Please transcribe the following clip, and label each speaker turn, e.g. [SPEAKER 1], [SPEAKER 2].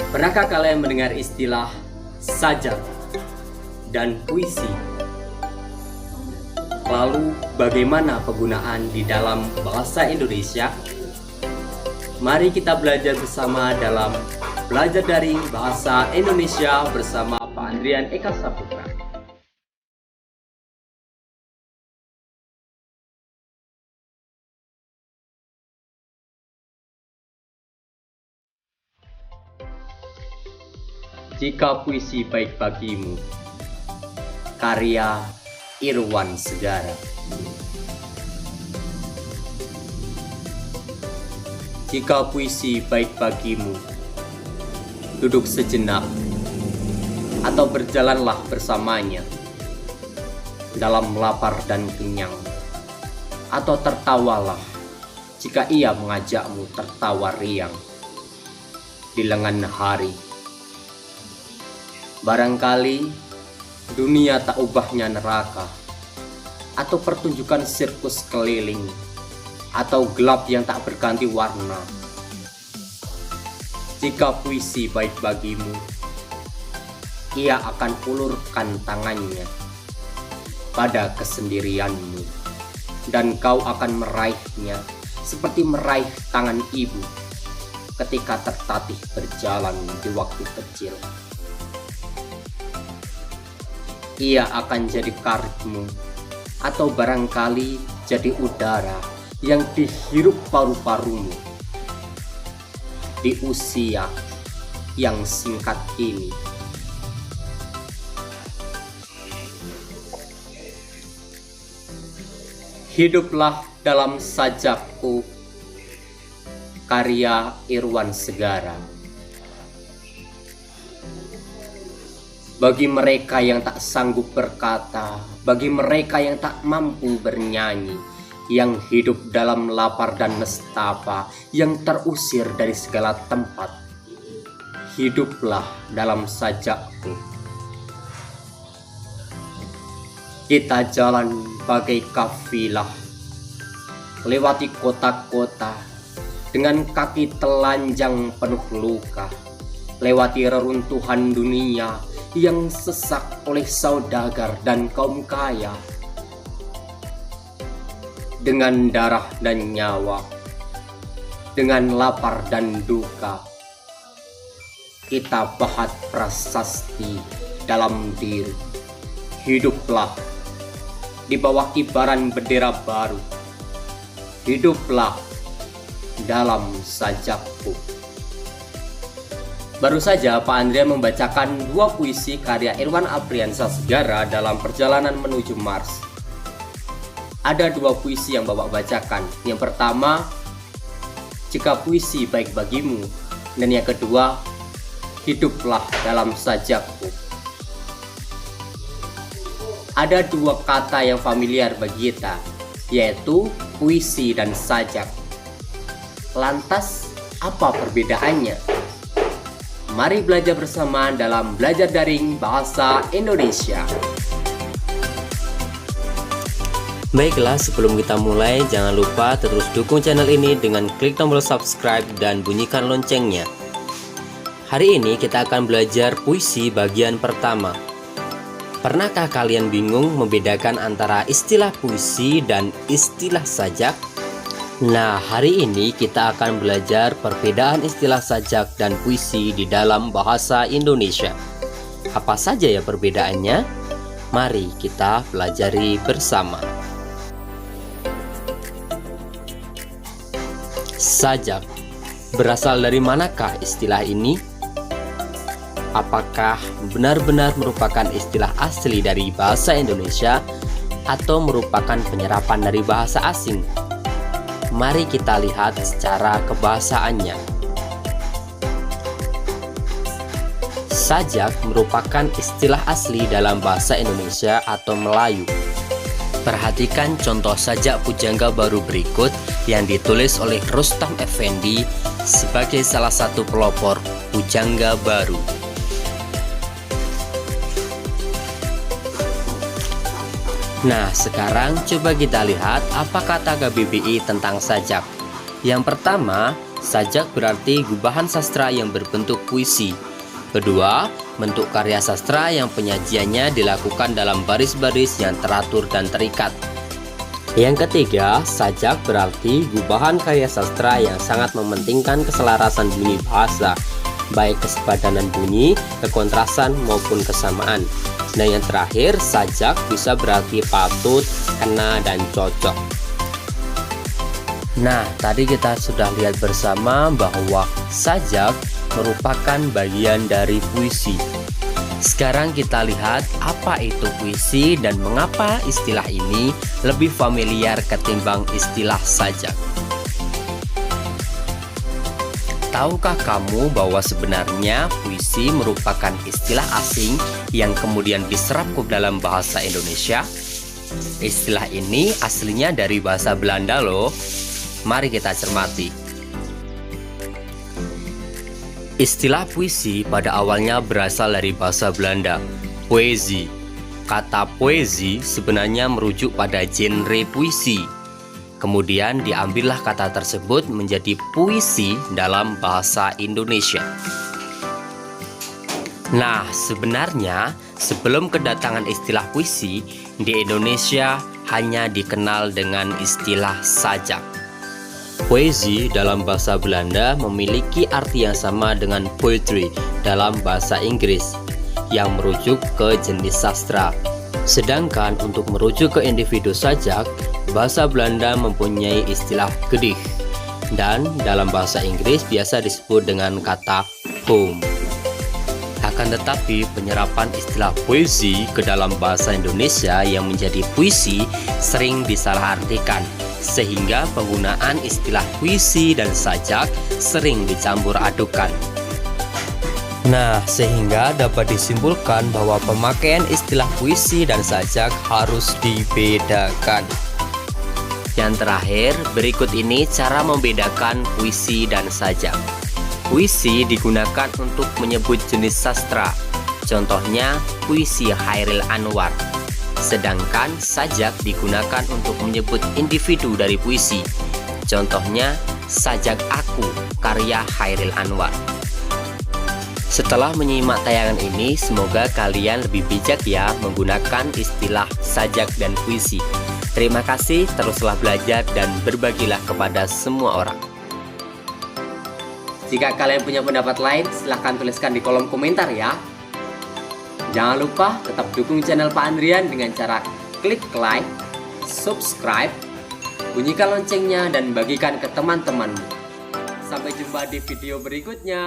[SPEAKER 1] Pernahkah kalian mendengar istilah sajak dan puisi? Lalu bagaimana penggunaan di dalam bahasa Indonesia? Mari kita belajar bersama dalam Belajar Daring Bahasa Indonesia bersama Pak Andrian Eka Saputra. Jika puisi baik bagimu, karya Irwan Segara. Jika puisi baik bagimu, duduk sejenak atau berjalanlah bersamanya dalam lapar dan kenyang, atau tertawalah jika ia mengajakmu tertawa riang di lengan hari. Barangkali dunia tak ubahnya neraka, atau pertunjukan sirkus keliling, atau gelap yang tak berganti warna. Jika puisi baik bagimu, ia akan ulurkan tangannya pada kesendirianmu, dan kau akan meraihnya seperti meraih tangan ibu ketika tertatih berjalan di waktu kecil. Ia akan jadi karibmu, atau barangkali jadi udara yang dihirup paru-parumu di usia yang singkat ini. Hiduplah dalam sajakku, karya Irwan Segara. Bagi mereka yang tak sanggup berkata, bagi mereka yang tak mampu bernyanyi, yang hidup dalam lapar dan nestapa, yang terusir dari segala tempat, hiduplah dalam sajakku. Kita jalan bagai kafilah, lewati kota-kota dengan kaki telanjang penuh luka, lewati reruntuhan dunia yang sesak oleh saudagar dan kaum kaya. Dengan darah dan nyawa, dengan lapar dan duka, kita pahat prasasti dalam diri. Hiduplah di bawah kibaran bendera baru, hiduplah dalam sajakku. Baru saja Pak Andrian membacakan dua puisi karya Irwan Apriansyah Segara dalam Perjalanan Menuju Mars. Ada dua puisi yang Bapak bacakan. Yang pertama, Jika Puisi Baik Bagimu, dan yang kedua, Hiduplah Dalam Sajakku. Ada dua kata yang familiar bagi kita, yaitu puisi dan sajak. Lantas, apa perbedaannya? Mari belajar bersama dalam Belajar Daring Bahasa Indonesia.
[SPEAKER 2] Baiklah, sebelum kita mulai, jangan lupa terus dukung channel ini dengan klik tombol subscribe dan bunyikan loncengnya. Hari ini kita akan belajar puisi bagian pertama. Pernahkah kalian bingung membedakan antara istilah puisi dan istilah sajak? Nah, hari ini kita akan belajar perbedaan istilah sajak dan puisi di dalam bahasa Indonesia. Apa saja ya perbedaannya? Mari kita pelajari bersama. Sajak, berasal dari manakah istilah ini? Apakah benar-benar merupakan istilah asli dari bahasa Indonesia atau merupakan penyerapan dari bahasa asing? Mari kita lihat secara kebahasaannya. Sajak merupakan istilah asli dalam bahasa Indonesia atau Melayu. Perhatikan contoh sajak pujangga baru berikut yang ditulis oleh Rustam Effendi sebagai salah satu pelopor pujangga baru. Nah, sekarang coba kita lihat apa kata KBBI tentang sajak. Yang pertama, sajak berarti gubahan sastra yang berbentuk puisi. Kedua, bentuk karya sastra yang penyajiannya dilakukan dalam baris-baris yang teratur dan terikat. Yang ketiga, sajak berarti gubahan karya sastra yang sangat mementingkan keselarasan bunyi bahasa, baik kesepadanan bunyi, kekontrasan maupun kesamaan. Dan yang terakhir, sajak bisa berarti patut, kena, dan cocok. Nah, tadi kita sudah lihat bersama bahwa sajak merupakan bagian dari puisi. Sekarang kita lihat apa itu puisi dan mengapa istilah ini lebih familiar ketimbang istilah sajak. Tahukah kamu bahwa sebenarnya puisi merupakan istilah asing yang kemudian diserap ke dalam bahasa Indonesia? Istilah ini aslinya dari bahasa Belanda loh. Mari kita cermati. Istilah puisi pada awalnya berasal dari bahasa Belanda, poëzie. Kata poesi sebenarnya merujuk pada genre puisi. Kemudian diambillah kata tersebut menjadi puisi dalam bahasa Indonesia. Nah, sebenarnya sebelum kedatangan istilah puisi, di Indonesia hanya dikenal dengan istilah sajak. Poesi dalam bahasa Belanda memiliki arti yang sama dengan poetry dalam bahasa Inggris, yang merujuk ke jenis sastra. Sedangkan untuk merujuk ke individu sajak, bahasa Belanda mempunyai istilah gedicht, dan dalam bahasa Inggris biasa disebut dengan kata poem. Akan tetapi penyerapan istilah puisi ke dalam bahasa Indonesia yang menjadi puisi sering disalahartikan, sehingga penggunaan istilah puisi dan sajak sering dicampur adukan. Nah, sehingga dapat disimpulkan bahwa pemakaian istilah puisi dan sajak harus dibedakan. Yang terakhir, berikut ini cara membedakan puisi dan sajak. Puisi digunakan untuk menyebut jenis sastra, contohnya puisi Chairil Anwar. Sedangkan sajak digunakan untuk menyebut individu dari puisi, contohnya Sajak Aku, karya Chairil Anwar. Setelah menyimak tayangan ini, semoga kalian lebih bijak ya menggunakan istilah sajak dan puisi. Terima kasih, teruslah belajar dan berbagilah kepada semua orang.
[SPEAKER 1] Jika kalian punya pendapat lain, silahkan tuliskan di kolom komentar ya. Jangan lupa tetap dukung channel Pak Andrian dengan cara klik like, subscribe, bunyikan loncengnya, dan bagikan ke teman-temanmu. Sampai jumpa di video berikutnya.